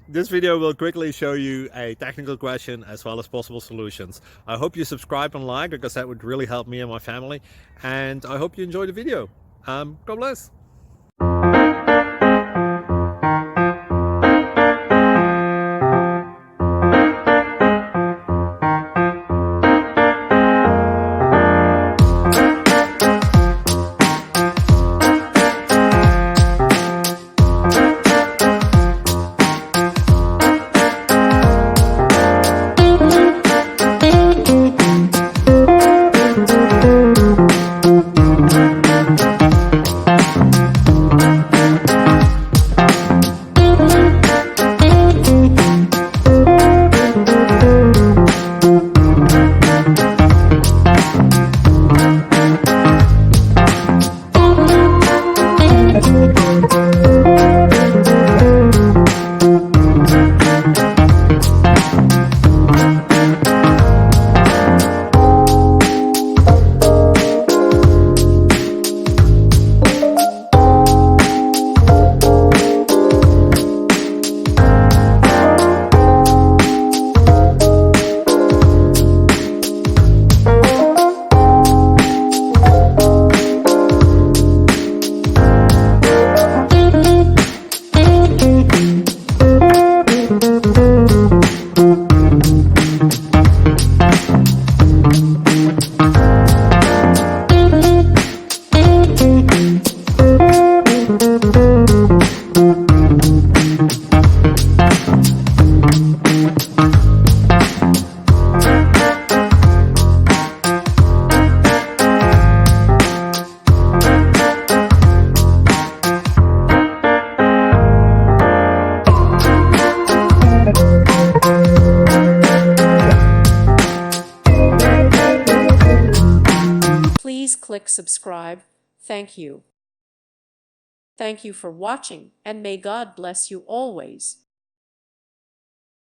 This video will quickly show you a technical question as well as possible solutions. I hope you subscribe and like, because that would really help me and my family. And I hope you enjoy the video. God bless. Please click subscribe. Thank you. Thank you for watching, and may God bless you always.